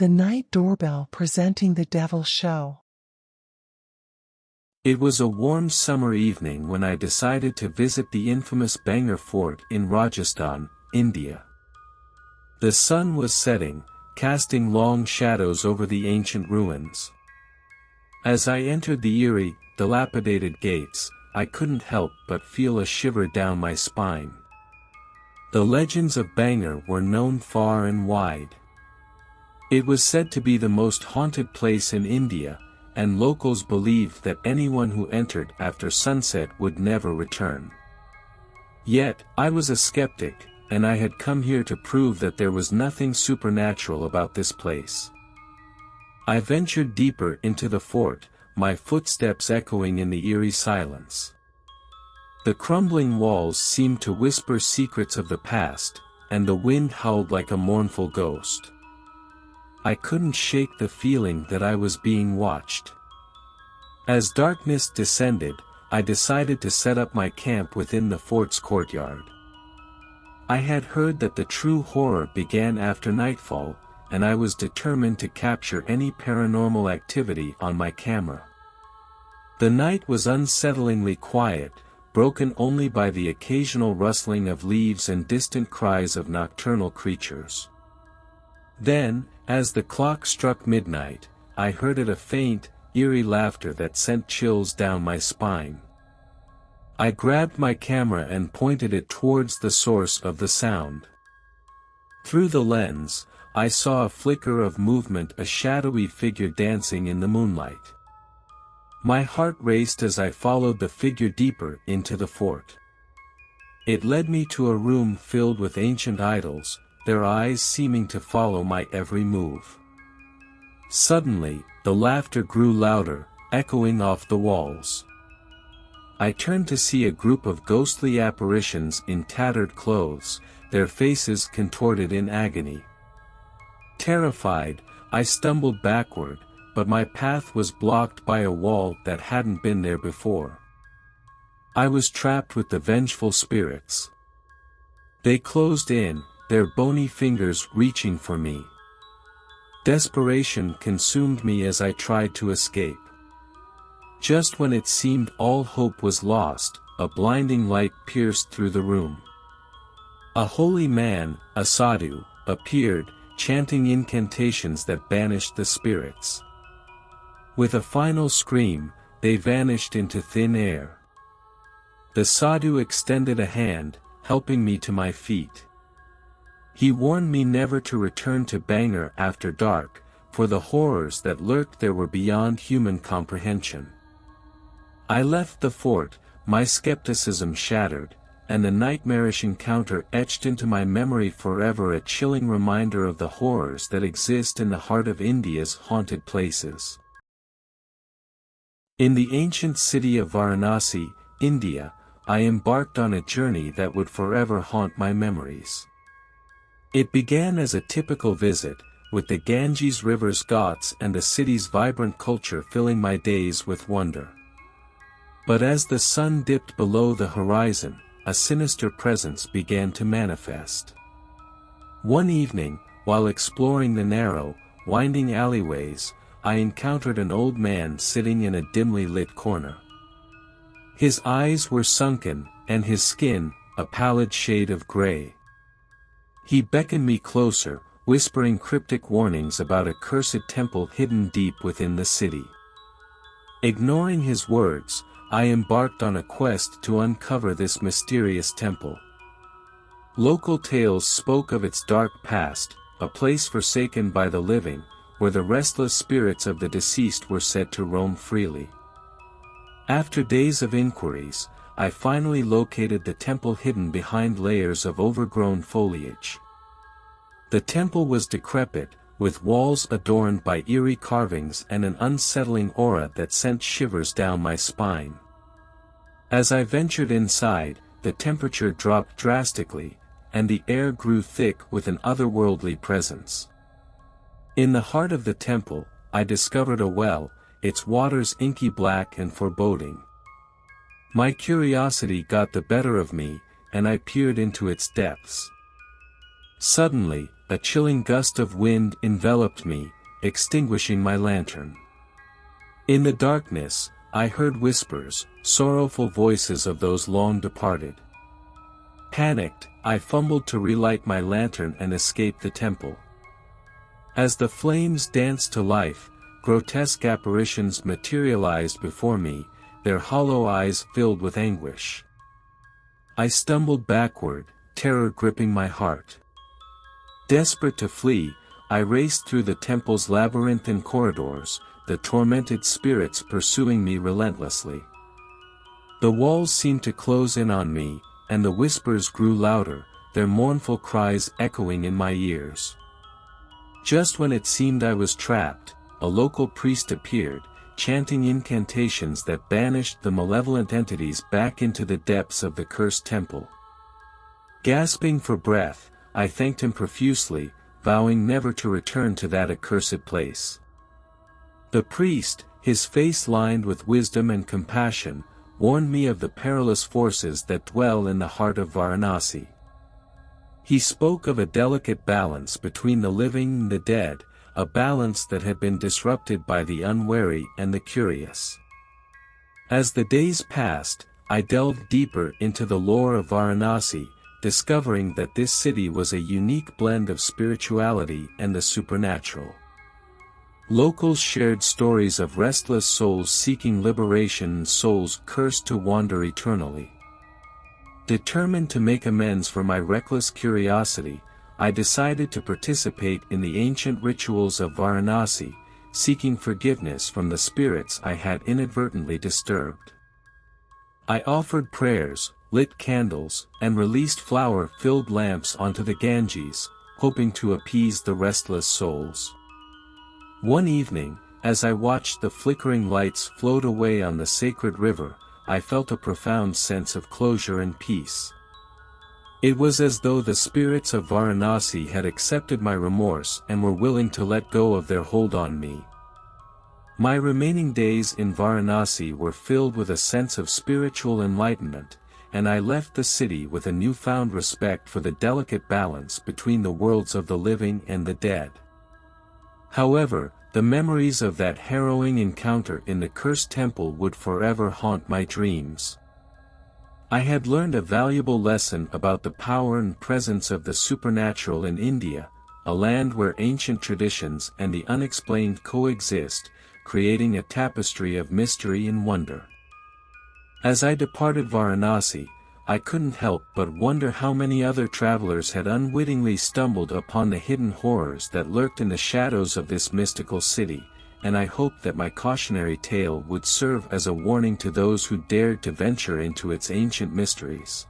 The Night Doorbell presenting the Devil Show. It was a warm summer evening when I decided to visit the infamous Bangor Fort in Rajasthan, India. The sun was setting, casting long shadows over the ancient ruins. As I entered the eerie, dilapidated gates, I couldn't help but feel a shiver down my spine. The legends of Bangor were known far and wide. It was said to be the most haunted place in India, and locals believed that anyone who entered after sunset would never return. Yet, I was a skeptic, and I had come here to prove that there was nothing supernatural about this place. I ventured deeper into the fort, my footsteps echoing in the eerie silence. The crumbling walls seemed to whisper secrets of the past, and the wind howled like a mournful ghost. I couldn't shake the feeling that I was being watched. As darkness descended, I decided to set up my camp within the fort's courtyard. I had heard that the true horror began after nightfall, and I was determined to capture any paranormal activity on my camera. The night was unsettlingly quiet, broken only by the occasional rustling of leaves and distant cries of nocturnal creatures. Then, as the clock struck midnight, I heard a faint, eerie laughter that sent chills down my spine. I grabbed my camera and pointed it towards the source of the sound. Through the lens, I saw a flicker of movement, a shadowy figure dancing in the moonlight. My heart raced as I followed the figure deeper into the fort. It led me to a room filled with ancient idols, their eyes seeming to follow my every move. Suddenly, the laughter grew louder, echoing off the walls. I turned to see a group of ghostly apparitions in tattered clothes, their faces contorted in agony. Terrified, I stumbled backward, but my path was blocked by a wall that hadn't been there before. I was trapped with the vengeful spirits. They closed in, their bony fingers reaching for me. Desperation consumed me as I tried to escape. Just when it seemed all hope was lost, a blinding light pierced through the room. A holy man, a sadhu, appeared, chanting incantations that banished the spirits. With a final scream, they vanished into thin air. The sadhu extended a hand, helping me to my feet. He warned me never to return to Bangor after dark, for the horrors that lurked there were beyond human comprehension. I left the fort, my skepticism shattered, and the nightmarish encounter etched into my memory forever, a chilling reminder of the horrors that exist in the heart of India's haunted places. In the ancient city of Varanasi, India, I embarked on a journey that would forever haunt my memories. It began as a typical visit, with the Ganges River's ghats and the city's vibrant culture filling my days with wonder. But as the sun dipped below the horizon, a sinister presence began to manifest. One evening, while exploring the narrow, winding alleyways, I encountered an old man sitting in a dimly lit corner. His eyes were sunken, and his skin, a pallid shade of gray. He beckoned me closer, whispering cryptic warnings about a cursed temple hidden deep within the city. Ignoring his words, I embarked on a quest to uncover this mysterious temple. Local tales spoke of its dark past, a place forsaken by the living, where the restless spirits of the deceased were said to roam freely. After days of inquiries, I finally located the temple hidden behind layers of overgrown foliage. The temple was decrepit, with walls adorned by eerie carvings and an unsettling aura that sent shivers down my spine. As I ventured inside, the temperature dropped drastically, and the air grew thick with an otherworldly presence. In the heart of the temple, I discovered a well, its waters inky black and foreboding. My curiosity got the better of me, and I peered into its depths. Suddenly, a chilling gust of wind enveloped me, extinguishing my lantern. In the darkness, I heard whispers, sorrowful voices of those long departed. Panicked, I fumbled to relight my lantern and escape the temple. As the flames danced to life, grotesque apparitions materialized before me, their hollow eyes filled with anguish. I stumbled backward, terror gripping my heart. Desperate to flee, I raced through the temple's labyrinthine corridors, the tormented spirits pursuing me relentlessly. The walls seemed to close in on me, and the whispers grew louder, their mournful cries echoing in my ears. Just when it seemed I was trapped, a local priest appeared, chanting incantations that banished the malevolent entities back into the depths of the cursed temple. Gasping for breath, I thanked him profusely, vowing never to return to that accursed place. The priest, his face lined with wisdom and compassion, warned me of the perilous forces that dwell in the heart of Varanasi. He spoke of a delicate balance between the living and the dead, a balance that had been disrupted by the unwary and the curious. As the days passed, I delved deeper into the lore of Varanasi, discovering that this city was a unique blend of spirituality and the supernatural. Locals shared stories of restless souls seeking liberation and souls cursed to wander eternally. Determined to make amends for my reckless curiosity, I decided to participate in the ancient rituals of Varanasi, seeking forgiveness from the spirits I had inadvertently disturbed. I offered prayers, lit candles, and released flower-filled lamps onto the Ganges, hoping to appease the restless souls. One evening, as I watched the flickering lights float away on the sacred river, I felt a profound sense of closure and peace. It was as though the spirits of Varanasi had accepted my remorse and were willing to let go of their hold on me. My remaining days in Varanasi were filled with a sense of spiritual enlightenment, and I left the city with a newfound respect for the delicate balance between the worlds of the living and the dead. However, the memories of that harrowing encounter in the cursed temple would forever haunt my dreams. I had learned a valuable lesson about the power and presence of the supernatural in India, a land where ancient traditions and the unexplained coexist, creating a tapestry of mystery and wonder. As I departed Varanasi, I couldn't help but wonder how many other travelers had unwittingly stumbled upon the hidden horrors that lurked in the shadows of this mystical city, and I hoped that my cautionary tale would serve as a warning to those who dared to venture into its ancient mysteries.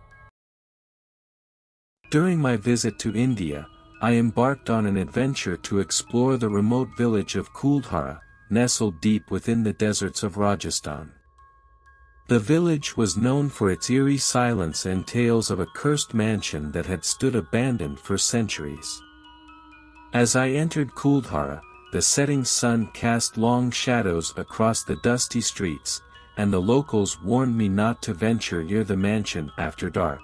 During my visit to India, I embarked on an adventure to explore the remote village of Kuldhara, nestled deep within the deserts of Rajasthan. The village was known for its eerie silence and tales of a cursed mansion that had stood abandoned for centuries. As I entered Kuldhara, the setting sun cast long shadows across the dusty streets, and the locals warned me not to venture near the mansion after dark.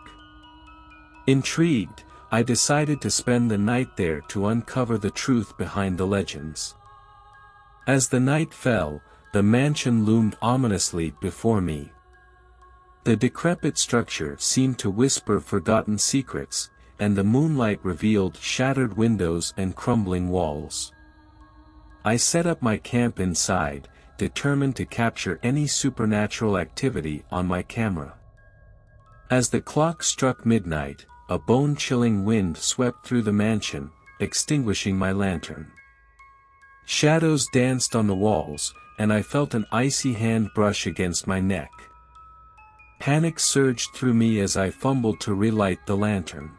Intrigued, I decided to spend the night there to uncover the truth behind the legends. As the night fell, the mansion loomed ominously before me. The decrepit structure seemed to whisper forgotten secrets, and the moonlight revealed shattered windows and crumbling walls. I set up my camp inside, determined to capture any supernatural activity on my camera. As the clock struck midnight, a bone-chilling wind swept through the mansion, extinguishing my lantern. Shadows danced on the walls, and I felt an icy hand brush against my neck. Panic surged through me as I fumbled to relight the lantern.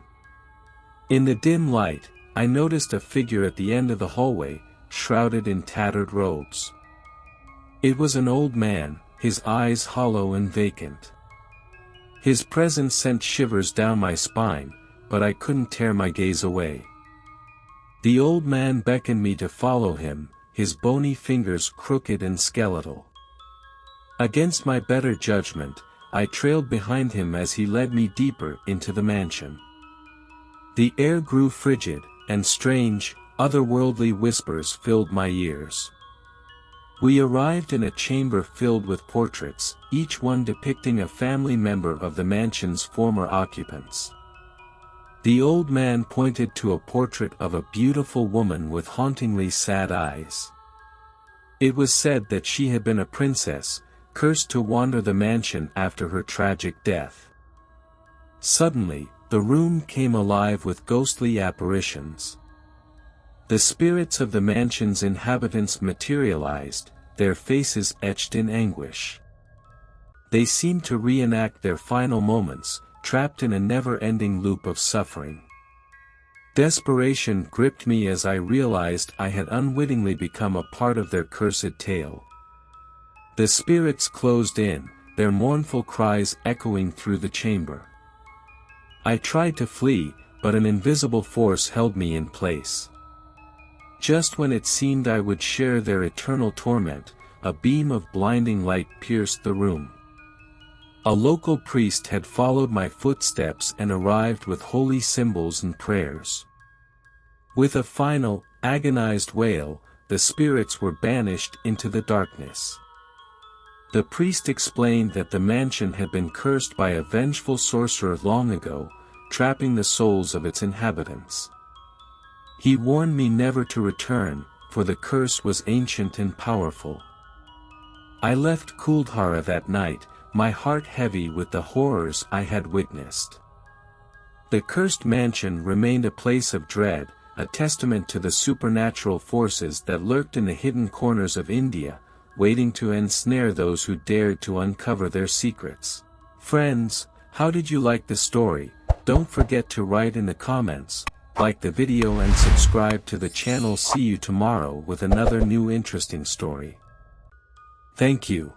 In the dim light, I noticed a figure at the end of the hallway, shrouded in tattered robes. It was an old man, his eyes hollow and vacant. His presence sent shivers down my spine, but I couldn't tear my gaze away. The old man beckoned me to follow him, his bony fingers crooked and skeletal. Against my better judgment, I trailed behind him as he led me deeper into the mansion. The air grew frigid, and strange, otherworldly whispers filled my ears. We arrived in a chamber filled with portraits, each one depicting a family member of the mansion's former occupants. The old man pointed to a portrait of a beautiful woman with hauntingly sad eyes. It was said that she had been a princess, cursed to wander the mansion after her tragic death. Suddenly, the room came alive with ghostly apparitions. The spirits of the mansion's inhabitants materialized, their faces etched in anguish. They seemed to reenact their final moments, trapped in a never-ending loop of suffering. Desperation gripped me as I realized I had unwittingly become a part of their cursed tale. The spirits closed in, their mournful cries echoing through the chamber. I tried to flee, but an invisible force held me in place. Just when it seemed I would share their eternal torment, a beam of blinding light pierced the room. A local priest had followed my footsteps and arrived with holy symbols and prayers. With a final, agonized wail, the spirits were banished into the darkness. The priest explained that the mansion had been cursed by a vengeful sorcerer long ago, trapping the souls of its inhabitants. He warned me never to return, for the curse was ancient and powerful. I left Kuldhara that night, my heart heavy with the horrors I had witnessed. The cursed mansion remained a place of dread, a testament to the supernatural forces that lurked in the hidden corners of India, waiting to ensnare those who dared to uncover their secrets. Friends, how did you like the story? Don't forget to write in the comments, like the video and subscribe to the channel. See you tomorrow with another new interesting story. Thank you.